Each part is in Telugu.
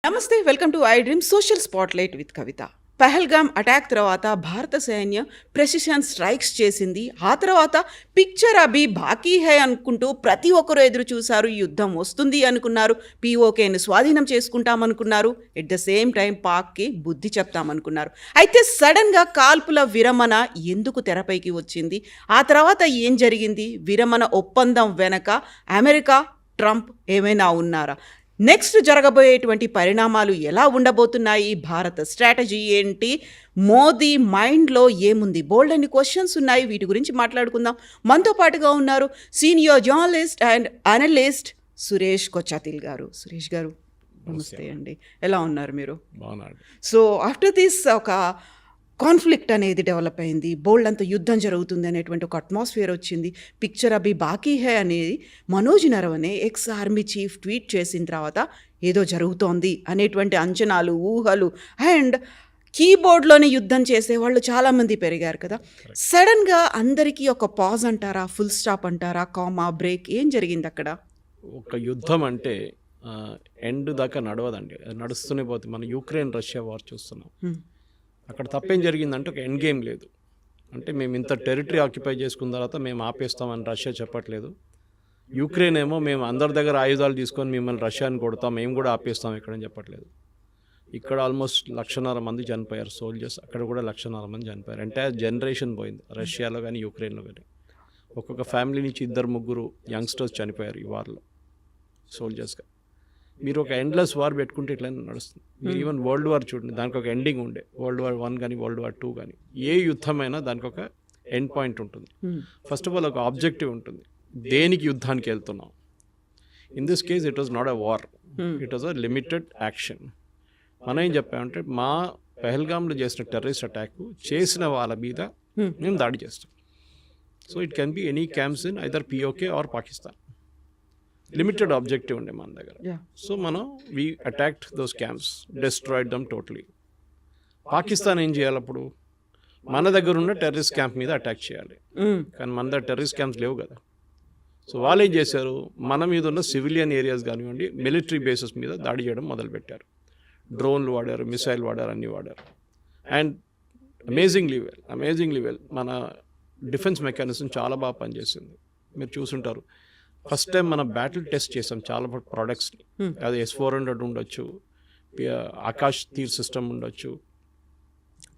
నమస్తే, welcome to I dream social spotlight with Kavitha. Pahalgam attack తర్వాత భారత సైన్యం ప్రెసిషన్ స్ట్రైక్స్ చేసింది. ఆ తర్వాత పిక్చర్ అభి బాకీ హై అనుకుంటూ ప్రతి ఒక్కరూ ఎదురు చూశారు. యుద్ధం వస్తుంది అనుకున్నారు, పీఓకేని స్వాధీనం చేసుకుంటామనుకున్నారు, ఎట్ ద సేమ్ టైం పాక్కి బుద్ధి చెప్తామనుకున్నారు. అయితే సడన్గా కాల్పుల విరమణ ఎందుకు తెరపైకి వచ్చింది? ఆ తర్వాత ఏం జరిగింది? విరమణ ఒప్పందం వెనక అమెరికా, ట్రంప్ ఏమైనా ఉన్నారా? నెక్స్ట్ జరగబోయేటువంటి పరిణామాలు ఎలా ఉండబోతున్నాయి? భారత స్ట్రాటజీ ఏంటి? మోదీ మైండ్లో ఏముంది? బోల్డ్ అన్ని క్వశ్చన్స్ ఉన్నాయి. వీటి గురించి మాట్లాడుకుందాం. మనతో పాటుగా ఉన్నారు senior journalist and analyst Suresh Kochattil గారు. సురేష్ గారు నమస్తే అండి, ఎలా ఉన్నారు మీరు? సో ఆఫ్టర్ దిస్ ఒక కాన్ఫ్లిక్ట్ అనేది డెవలప్ అయింది, బోల్డ్ అంత యుద్ధం జరుగుతుంది అనేటువంటి ఒక అట్మాస్ఫియర్ వచ్చింది. పిక్చర్ అభి బాకీ హై అనేది Manoj Naravane ex army chief tweet చేసిన తర్వాత ఏదో జరుగుతోంది అనేటువంటి అంచనాలు, ఊహలు అండ్ కీబోర్డ్లోనే యుద్ధం చేసేవాళ్ళు చాలామంది పెరిగారు కదా. సడన్గా అందరికీ ఒక పాజ్ అంటారా, ఫుల్ స్టాప్ అంటారా, కామా, బ్రేక్, ఏం జరిగింది అక్కడ? ఒక యుద్ధం అంటే ఎండ్ దాకా నడవదండి, నడుస్తూనే పోతుంది. మనం యూక్రెయిన్ రష్యా వార్ చూస్తున్నాం. అక్కడ తప్పేం జరిగిందంటే ఒక ఎండ్ గేమ్ లేదు. అంటే మేము ఇంత టెరిటరీ ఆక్యుపై చేసుకున్న తర్వాత మేము ఆపేస్తామని రష్యా చెప్పట్లేదు. యూక్రెయిన్ ఏమో మేము అందరి దగ్గర ఆయుధాలు తీసుకొని మిమ్మల్ని రష్యాని కొడతాం, మేము కూడా ఆపేస్తాం ఇక్కడని చెప్పట్లేదు. ఇక్కడ ఆల్మోస్ట్ 1,50,000 మంది చనిపోయారు సోల్జర్స్, అక్కడ కూడా 1,50,000 మంది చనిపోయారు. ఎంటైర్ జనరేషన్ పోయింది రష్యాలో కానీ యూక్రెయిన్లో కానీ. ఒక్కొక్క ఫ్యామిలీ నుంచి 2-3 యంగ్స్టర్స్ చనిపోయారు ఈ వార్లో సోల్జర్స్గా. మీరు ఒక ఎండ్లెస్ వార్ పెట్టుకుంటే ఇట్లనే నడుస్తుంది. మీరు ఈవెన్ వరల్డ్ వార్ చూడండి, దానికి ఒక ఎండింగ్ ఉండే. వరల్డ్ వార్ 1 కానీ వరల్డ్ వార్ 2 కానీ ఏ యుద్ధమైనా దానికి ఒక ఎండ్ పాయింట్ ఉంటుంది. ఫస్ట్ ఆఫ్ ఆల్ ఒక ఆబ్జెక్టివ్ ఉంటుంది, దేనికి యుద్ధానికి వెళ్తున్నాం. In this case it was not a war, it was a limited action. మనం ఏం చెప్పామంటే మా పహల్గామ్లో చేసిన టెర్రరిస్ట్ అటాక్ చేసిన వాళ్ళ మీద మేము దాడి చేస్తాం. So it can be any camps in either POK or Pakistan. Limited objective ఉండే మన దగ్గర. సో మనం we attacked those camps, destroyed them totally. Pakistan ఏం చేయాలి అప్పుడు? మన దగ్గర ఉన్న టెర్రరిస్ట్ క్యాంప్ మీద అటాక్ చేయాలి, కానీ మన దగ్గర టెర్రరిస్ట్ క్యాంప్స్ లేవు కదా. సో వాళ్ళు ఏం చేశారు, మన మీద ఉన్న సివిలియన్ ఏరియాస్ కానివ్వండి, మిలిటరీ బేసెస్ మీద దాడి చేయడం మొదలుపెట్టారు. డ్రోన్లు వాడారు, మిసైల్ వాడారు, అన్నీ వాడారు. అండ్ అమేజింగ్లీ వెల్ మన డిఫెన్స్ మెకానిజం చాలా బాగా పనిచేసింది. మీరు చూసుంటారు, ఫస్ట్ టైం మనం బ్యాటిల్ టెస్ట్ చేసాం చాలా ప్రోడక్ట్స్ని. అది S-400 ఉండొచ్చు, ఆకాష్ తీర్ సిస్టమ్ ఉండొచ్చు,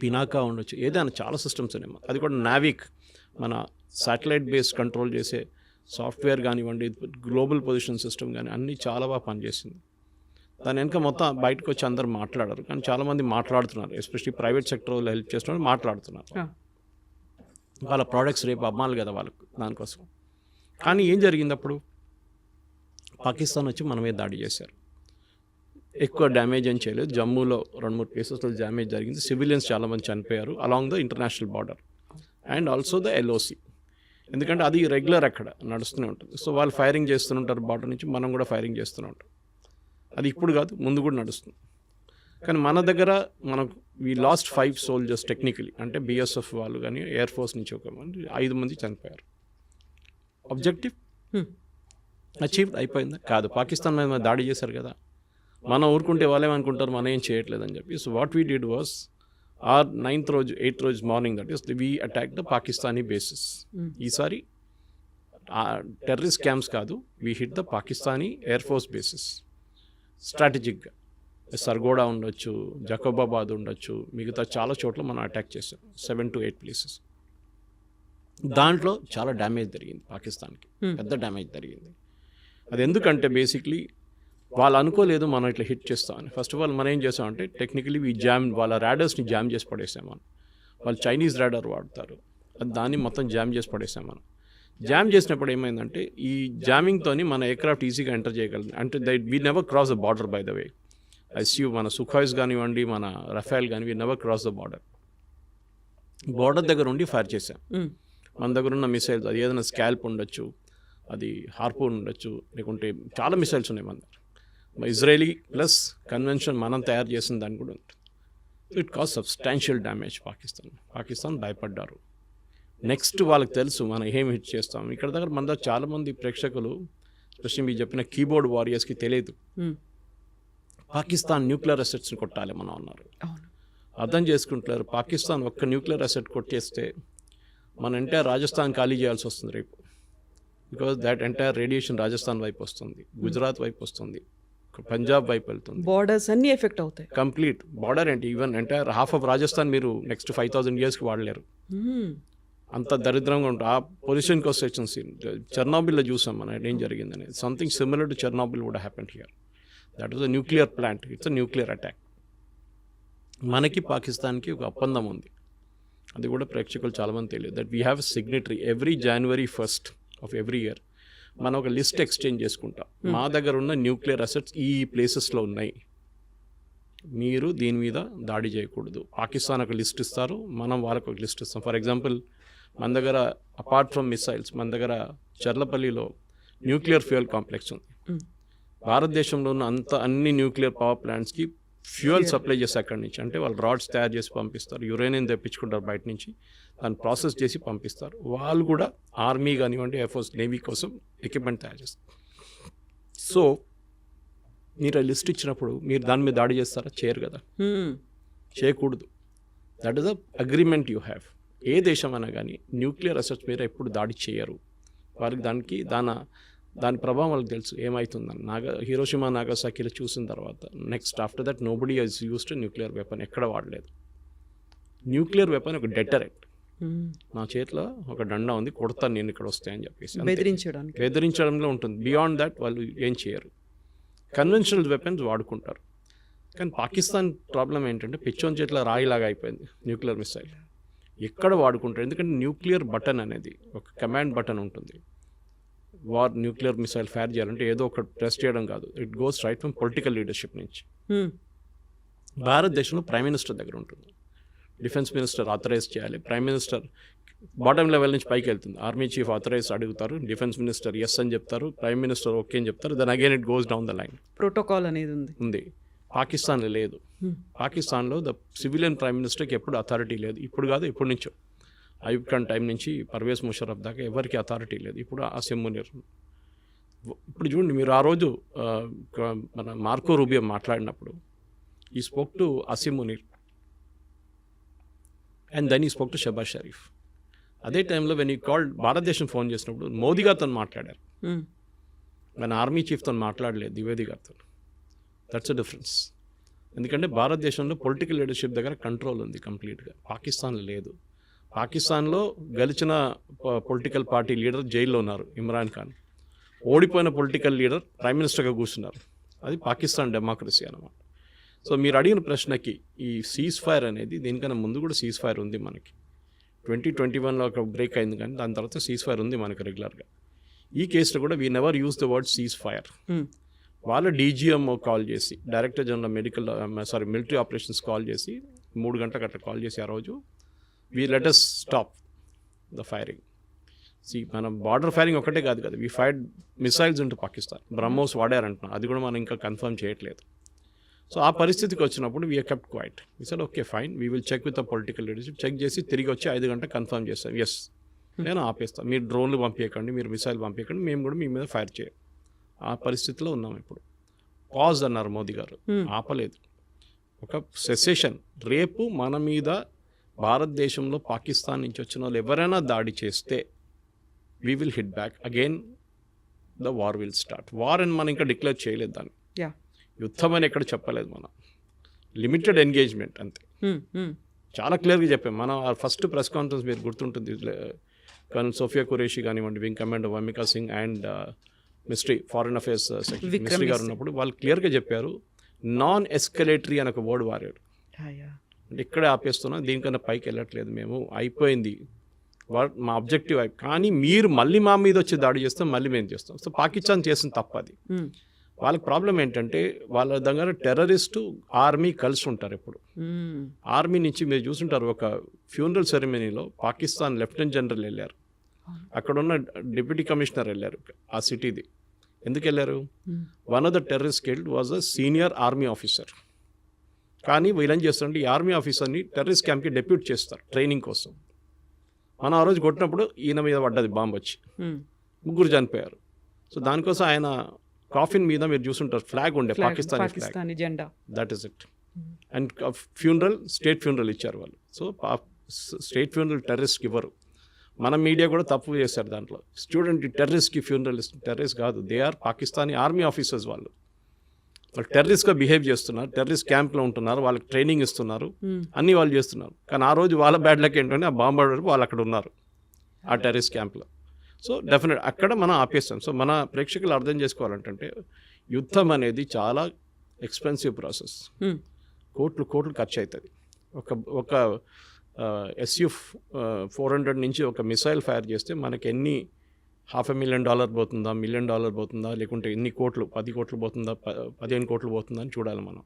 పినాకా ఉండొచ్చు, ఏదైనా చాలా సిస్టమ్స్ ఉన్నాయి. అది కూడా నావిక్, మన శాటిలైట్ బేస్ కంట్రోల్ చేసే సాఫ్ట్వేర్ కానివ్వండి, గ్లోబల్ పొజిషన్ సిస్టమ్ కానీ అన్నీ చాలా బాగా పనిచేసింది. దాని వెనక మొత్తం బయటకు వచ్చి అందరు మాట్లాడారు, కానీ చాలామంది మాట్లాడుతున్నారు, ఎస్పెషల్లీ ప్రైవేట్ సెక్టర్లో హెల్ప్ చేస్తున్న వాళ్ళు మాట్లాడుతున్నారు. వాళ్ళ ప్రోడక్ట్స్ రేపు అమ్మాలి కదా వాళ్ళకు, దానికోసం. కానీ ఏం జరిగింది అప్పుడు? పాకిస్తాన్ వచ్చి మన మీద దాడి చేశారు. ఎక్కువ డ్యామేజ్ ఏం చేయలేదు, జమ్మూలో 2-3 ప్లేసెస్లో డ్యామేజ్ జరిగింది. సివిలియన్స్ చాలామంది చనిపోయారు along the international border and also the LOC, ఎందుకంటే అది రెగ్యులర్ అక్కడ నడుస్తూనే ఉంటుంది. సో వాళ్ళు ఫైరింగ్ చేస్తుంటారు బార్డర్ నుంచి, మనం కూడా ఫైరింగ్ చేస్తూనే ఉంటాం. అది ఇప్పుడు కాదు, ముందు కూడా నడుస్తుంది. కానీ మన దగ్గర మనకు వీ లాస్ట్ 5 సోల్జర్స్ టెక్నికలీ, అంటే BSF వాళ్ళు కానీ ఎయిర్ ఫోర్స్ నుంచి ఒక 5 మంది చనిపోయారు. ఆబ్జెక్టివ్ అచీవ్ అయిపోయిందా? కాదు. పాకిస్తాన్ మీద దాడి చేశారు కదా, మనం ఊరుకుంటే వాళ్ళేమనుకుంటారు మనం ఏం చేయట్లేదని చెప్పి. So what we did was, our 8th రోజు morning, that is we attack the Pakistani bases. ఈసారి టెర్రరిస్ట్ క్యాంప్స్ కాదు, we hit the Pakistani air force bases స్ట్రాటజిక్గా. సర్గోడా ఉండొచ్చు, జకోబాబాద్ ఉండొచ్చు, మిగతా చాలా చోట్ల మనం అటాక్ చేసాం, 7 to 8 ప్లేసెస్. దాంట్లో చాలా డ్యామేజ్ జరిగింది పాకిస్తాన్కి, పెద్ద డ్యామేజ్ జరిగింది. అది ఎందుకంటే బేసిక్లీ వాళ్ళు అనుకోలేదు మనం ఇట్లా హిట్ చేస్తామని. ఫస్ట్ ఆఫ్ ఆల్ మనం ఏం చేసామంటే టెక్నికలీ వాళ్ళ రాడర్స్ని జామ్ చేసి పడేసాం మనం. వాళ్ళు చైనీస్ రాడర్ వాడతారు, దాన్ని మొత్తం జామ్ చేసి పడేసాం మనం. జామ్ చేసినప్పుడు ఏమైందంటే ఈ జామింగ్తోని మన ఎయిర్క్రాఫ్ట్ ఈజీగా ఎంటర్ చేయగలిగింది. అంటే we never cross the border by the way. ICU మన సుఖాయిస్ కానివ్వండి, మన రఫేల్ కానీ, we never cross the border. Border దగ్గర ఉండి ఫైర్ చేసాం. మన దగ్గర ఉన్న మిసైల్స్, అది ఏదైనా స్కాల్ప్ ఉండొచ్చు, అది హార్పూన్ ఉండొచ్చు, లేకుంటే చాలా మిసైల్స్ ఉన్నాయి మన దగ్గర. ఇజ్రాయలీ ప్లస్ కన్వెన్షన్ మనం తయారు చేసిన దాన్ని కూడా ఉంటుంది. It cause substantial damage. Pakistan భయపడ్డారు. నెక్స్ట్ వాళ్ళకి తెలుసు మనం ఏం హిట్ చేస్తాం. ఇక్కడ దగ్గర మన దగ్గర చాలామంది ప్రేక్షకులు, స్పెషల్లీ మీరు చెప్పిన కీబోర్డ్ వారియర్స్కి తెలియదు పాకిస్తాన్ న్యూక్లియర్ అసెట్స్ని కొట్టాలి మనం అన్నారు. అవును. అర్థం చేసుకుంటున్నారు, పాకిస్తాన్ ఒక్క న్యూక్లియర్ అసెట్ కొట్టేస్తే మన ఎంటైర్ రాజస్థాన్ ఖాళీ చేయాల్సి వస్తుంది రేపు. Because that entire radiation Rajasthan వైపు వస్తుంది, గుజరాత్ వైపు వస్తుంది, పంజాబ్ వైపు వెళ్తుంది. బోర్డర్స్ అన్ని ఎఫెక్ట్ అవుతాయి. కంప్లీట్ బార్డర్ ఏంటి, even entire half of Rajasthan మీరు నెక్స్ట్ 5000 yearsకి వాడలేరు. అంత దరిద్రంగా ఉంటుంది. ఆ పొజిషన్కి వస్తే చెర్నోబిల్లో చూసాం మనం ఏం జరిగిందని. Something similar to Chernobyl would happen here. That was a nuclear plant, it's a nuclear attack. మనకి పాకిస్తాన్కి ఒక ఒప్పందం ఉంది, అది కూడా ప్రేక్షకులు చాలామంది తెలియదు. That we have signatory every January 1st of every year మనం ఒక లిస్ట్ ఎక్స్చేంజ్ చేసుకుంటాం. మా దగ్గర ఉన్న న్యూక్లియర్ అసెట్స్ ఈ ప్లేసెస్లో ఉన్నాయి, మీరు దీని మీద దాడి చేయకూడదు. పాకిస్తాన్ ఒక లిస్ట్ ఇస్తారు, మనం వాళ్ళకు ఒక లిస్ట్ ఇస్తాం. ఫర్ ఎగ్జాంపుల్ మన దగ్గర అపార్ట్ ఫ్రమ్ మిసైల్స్ మన దగ్గర చర్లపల్లిలో న్యూక్లియర్ ఫ్యూయల్ కాంప్లెక్స్ ఉంది. భారతదేశంలో ఉన్న అన్ని న్యూక్లియర్ పవర్ ప్లాంట్స్కి ఫ్యూయల్ సప్లై చేసి అక్కడి నుంచి, అంటే వాళ్ళు రాడ్స్ తయారు చేసి పంపిస్తారు, యురేనియం తెప్పించుకుంటారు బయట నుంచి, దాన్ని ప్రాసెస్ చేసి పంపిస్తారు. వాళ్ళు కూడా ఆర్మీ కానివ్వండి, ఎయిర్ఫోర్స్, నేవీ కోసం ఎక్విప్మెంట్ తయారు చేస్తారు. సో మీరు ఆ లిస్ట్ ఇచ్చినప్పుడు మీరు దాని మీద దాడి చేస్తారా? చేయరు కదా, చేయకూడదు. That is the agreement you have. ఏ దేశం అయినా కానీ న్యూక్లియర్ అసెట్స్ మీద ఎప్పుడు దాడి చేయరు. వారికి దాని ప్రభావం వాళ్ళకి తెలుసు ఏమవుతుందని. హిరోషిమా నాగసాకిలో చూసిన తర్వాత next after that nobody has used nuclear weapon, ఎక్కడ వాడలేదు. న్యూక్లియర్ వెపన్ ఒక డెటరెంట్. నా చేతిలో ఒక డండా ఉంది, కొడతాను నేను ఇక్కడ వస్తాయని చెప్పేసి బెదిరించడంలో ఉంటుంది. బియాండ్ దట్ వాళ్ళు ఏం చేయరు. కన్వెన్షనల్ వెపన్స్ వాడుకుంటారు. కానీ పాకిస్తాన్ ప్రాబ్లం ఏంటంటే పిచ్చోన్ చేతిలో రాయిలాగా అయిపోయింది న్యూక్లియర్ మిసైల్. ఎక్కడ వాడుకుంటారు, ఎందుకంటే న్యూక్లియర్ బటన్ అనేది ఒక కమాండ్ బటన్ ఉంటుంది. న్యూక్లియర్ మిసైల్ ఫైర్ చేయాలంటే ఏదో ఒక ప్రెస్ చేయడం కాదు, it goes right from political leadership నుంచి. భారతదేశంలో ప్రైమ్ మినిస్టర్ దగ్గర ఉంటుంది. డిఫెన్స్ మినిస్టర్ ఆథరైజ్ చేయాలి, ప్రైమ్ మినిస్టర్ బాటమ్ లెవెల్ నుంచి పైకి వెళ్తుంది. ఆర్మీ చీఫ్ ఆథరైజ్ అడుగుతారు, డిఫెన్స్ మినిస్టర్ ఎస్ అని చెప్తారు, ప్రైమ్ మినిస్టర్ ఓకే అని చెప్తారు. Then again it goes down the line. Protocol అనేది ఉంది. పాకిస్తాన్లో లేదు. పాకిస్తాన్లో ద సివిలియన్ ప్రైమ్ మినిస్టర్కి ఎప్పుడు అథారిటీ లేదు. ఇప్పుడు కాదు, ఎప్పటి నుంచో అయూబ్ ఖాన్ టైం నుంచి పర్వేజ్ ముషర్రఫ్ దాకా ఎవరికి అథారిటీ లేదు. ఇప్పుడు అసిమ్ మునీర్. ఇప్పుడు చూడండి, మీరు ఆ రోజు మన మార్కో రూబియో మాట్లాడినప్పుడు he spoke to Asim Munir and then he spoke to Shahbaz Sharif. అదే టైంలో వెన్ ఈ కాల్డ్ భారతదేశం ఫోన్ చేసినప్పుడు మోదీ గారితో మాట్లాడారు, మన ఆర్మీ చీఫ్తో మాట్లాడలేదు, ద్వివేది గారితో. That's a difference. ఎందుకంటే భారతదేశంలో పొలిటికల్ లీడర్షిప్ దగ్గర కంట్రోల్ ఉంది కంప్లీట్గా, పాకిస్తాన్లో లేదు. పాకిస్తాన్లో గెలిచిన పొలిటికల్ పార్టీ లీడర్ జైల్లో ఉన్నారు, ఇమ్రాన్ ఖాన్. ఓడిపోయిన పొలిటికల్ లీడర్ ప్రైమ్ మినిస్టర్గా కూర్చున్నారు. అది పాకిస్తాన్ డెమోక్రసీ అన్నమాట. సో మీరు అడిగిన ప్రశ్నకి ఈ సీజ్ ఫైర్ అనేది, దీనికన్నా ముందు కూడా సీజ్ ఫైర్ ఉంది మనకి. 2021లో ఒక బ్రేక్ అయింది, కానీ దాని తర్వాత సీజ్ ఫైర్ ఉంది మనకు రెగ్యులర్గా. ఈ కేసులో కూడా we never use the word cease fire. వాళ్ళ డీజీఎంఓ కాల్ చేసి, director general military operations call చేసి 3 గంటలకు అట్లా కాల్ చేసి ఆ రోజు we let us stop the firing. మనం బార్డర్ ఫైరింగ్ ఒకటే కాదు కదా, we fired missiles into Pakistan. BrahMos వాడారంటున్నాం, అది కూడా మనం ఇంకా కన్ఫర్మ్ చేయట్లేదు. సో ఆ పరిస్థితికి వచ్చినప్పుడు we kept quiet. We said okay fine, we will check with the political leadership. Check చేసి తిరిగి వచ్చి 5 గంటలకు కన్ఫర్మ్ చేస్తాం, ఎస్ నేను ఆపేస్తాను, మీరు డ్రోన్లు పంపించకండి, మీరు మిసైల్ పంపించకండి, మేము కూడా మీ మీద ఫైర్ చేయం. ఆ పరిస్థితిలో ఉన్నాం ఇప్పుడు. పాజ్ అన్నారు మోదీ గారు, ఆపలేదు. ఒక సెసెషన్. రేపు మన మీద భారతదేశంలో పాకిస్తాన్ నుంచి వచ్చిన వాళ్ళు ఎవరైనా దాడి చేస్తే we will hit back again, the war will start. War అని మనం ఇంకా డిక్లేర్ చేయలేదు దాన్ని, యుద్ధం అని ఎక్కడ చెప్పలేదు. మనం లిమిటెడ్ ఎంగేజ్మెంట్ అంతే. చాలా క్లియర్గా చెప్పాం మనం. ఆ ఫస్ట్ ప్రెస్ కాన్ఫరెన్స్ మీరు గుర్తుంటుంది, కర్నల్ సోఫియా ఖురేషి కానివ్వండి, wing commander Vyomika Singh and foreign affairs secretary ministry గారు ఉన్నప్పుడు వాళ్ళు క్లియర్గా చెప్పారు, నాన్ ఎస్కలేటరీ అని ఒక వర్డ్ వాడారు. అంటే ఇక్కడే ఆపేస్తున్నాం, దీనికన్నా పైకి వెళ్ళట్లేదు, మేము అయిపోయింది, మా అబ్జెక్టివ్ కానీ మీరు మళ్ళీ మా మీద వచ్చి దాడి చేస్తాం, మళ్ళీ మేము చేస్తాం. సో పాకిస్తాన్ చేసిన తప్పది. వాళ్ళకి ప్రాబ్లం ఏంటంటే వాళ్ళ దగ్గర టెర్రరిస్టు ఆర్మీ కలిసి ఉంటారు ఎప్పుడు. ఆర్మీ నుంచి మీరు చూసుంటారు, ఒక ఫ్యూనరల్ సెరమనీలో పాకిస్తాన్ లెఫ్టినెంట్ జనరల్ వెళ్ళారు, అక్కడున్న డిప్యూటీ కమిషనర్ వెళ్ళారు ఆ సిటీది. ఎందుకు వెళ్ళారు? One of the terrorist killed was a senior army officer. కానీ వీళ్ళేం చేస్తారంటే ఈ ఆర్మీ ఆఫీసర్ని టెర్రరిస్ట్ క్యాంప్కి డెప్యూట్ చేస్తారు ట్రైనింగ్ కోసం. మనం ఆ రోజు కొట్టినప్పుడు ఈయన మీద పడ్డది బాంబు వచ్చి, 3 చనిపోయారు. సో దానికోసం ఆయన కాఫిన్ మీద మీరు చూసుంటారు ఫ్లాగ్ ఉండే పాకిస్తానీ ఫ్లాగ్, పాకిస్తానీ జెండా. That is it. And funeral state funeral ఇచ్చారు వాళ్ళు. సో స్టేట్ ఫ్యూనరల్ టెర్రరిస్ట్కి ఇవ్వరు. మన మీడియా కూడా తప్పు చేశారు దాంట్లో. స్టూడెంట్ టెర్రరిస్ట్కి ఫ్యూనరల్ టెర్రరిస్ట్ కాదు, they are Pakistani army officers. వాళ్ళు టెర్రరిస్ట్గా బిహేవ్ చేస్తున్నారు, టెర్రరిస్ట్ క్యాంప్లో ఉంటున్నారు, వాళ్ళకి ట్రైనింగ్ ఇస్తున్నారు, అన్నీ వాళ్ళు చేస్తున్నారు. కానీ ఆ రోజు వాళ్ళ బ్యాడ్ లక్ ఏంటంటే ఆ బాంబ్ వరకు వాళ్ళు అక్కడ ఉన్నారు ఆ టెర్రరిస్ట్ క్యాంప్లో. సో డెఫినెట్ అక్కడ మనం ఆపేస్తాం. సో మన ప్రేక్షకులు అర్థం చేసుకోవాలంటే యుద్ధం అనేది చాలా ఎక్స్పెన్సివ్ ప్రాసెస్. కోట్లు ఖర్చు అవుతుంది. ఒక SU-400 నుంచి ఒక మిసైల్ ఫైర్ చేస్తే మనకి ఎన్ని $500,000 పోతుందా, $1 million పోతుందా, లేకుంటే ఎన్ని కోట్లు, 10 కోట్లు పోతుందా, 15 కోట్లు పోతుందా అని చూడాలి మనం.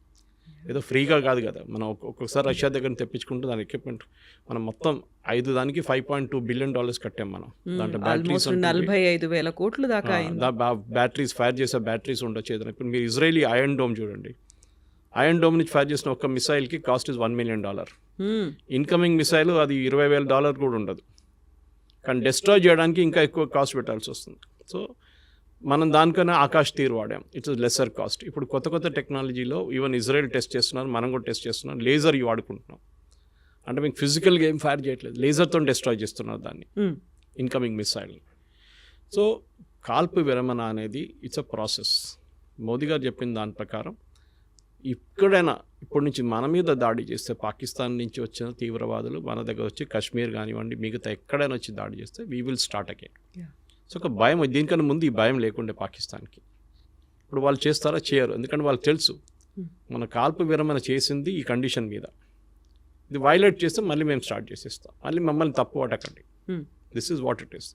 ఏదో ఫ్రీగా కాదు కదా. మనం ఒక్కొక్కసారి రష్యా దగ్గర తెప్పించుకుంటే దాని ఎక్విప్మెంట్ మనం మొత్తం 5 దానికి $5.2 billion కట్టాం మనం. దాంట్లో బ్యాటరీస్ 45,000 కోట్లు దాకా బ్యాటరీస్ ఫైర్ చేసే బ్యాటరీస్ ఉండొచ్చు ఏదైనా. ఇప్పుడు మీరు ఇజ్రాయలీ ఐరన్ డోమ్ చూడండి. ఐరన్ డోమ్ నుంచి ఫైర్ చేసిన ఒక మిసైల్కి cost is $1 million. Incoming missile అది $20,000 కూడా ఉండదు. కానీ డిస్ట్రాయ్ చేయడానికి ఇంకా ఎక్కువ కాస్ట్ పెట్టాల్సి వస్తుంది. సో మనం దానికన్నా ఆకాష్ తీర్ వాడాం, ఇట్స్ లెసర్ కాస్ట్. ఇప్పుడు కొత్త టెక్నాలజీలో ఈవెన్ ఇజ్రాయెల్ టెస్ట్ చేస్తున్నారు, మనం కూడా టెస్ట్ చేస్తున్నాం. లేజర్ వాడుకుంటున్నాం. అంటే మీకు ఫిజికల్గా ఏం ఫైర్ చేయట్లేదు, లేజర్తో డిస్ట్రాయ్ చేస్తున్నారు దాన్ని, ఇన్కమింగ్ మిసైల్ని. సో కాల్పు విరమణ అనేది ఇట్స్ అ ప్రాసెస్. మోదీ గారు చెప్పిన దాని ప్రకారం ఇక్కడైనా ఇప్పటి నుంచి మన మీద దాడి చేస్తే, పాకిస్తాన్ నుంచి వచ్చిన తీవ్రవాదులు మన దగ్గర వచ్చి కాశ్మీర్ కానివ్వండి మిగతా ఎక్కడైనా వచ్చి దాడి చేస్తే we will start again. So ఒక భయం, దీనికన్నా ముందు ఈ భయం లేకుండే పాకిస్తాన్కి. ఇప్పుడు వాళ్ళు చేస్తారా, చేయరు. ఎందుకంటే వాళ్ళు తెలుసు మన కాల్పు విరమణ చేసింది ఈ కండిషన్ మీద. ఇది వైలేట్ చేస్తే మళ్ళీ మేము స్టార్ట్ చేసేస్తాం, మళ్ళీ మమ్మల్ని తప్పు పట్టకండి. This is what it is.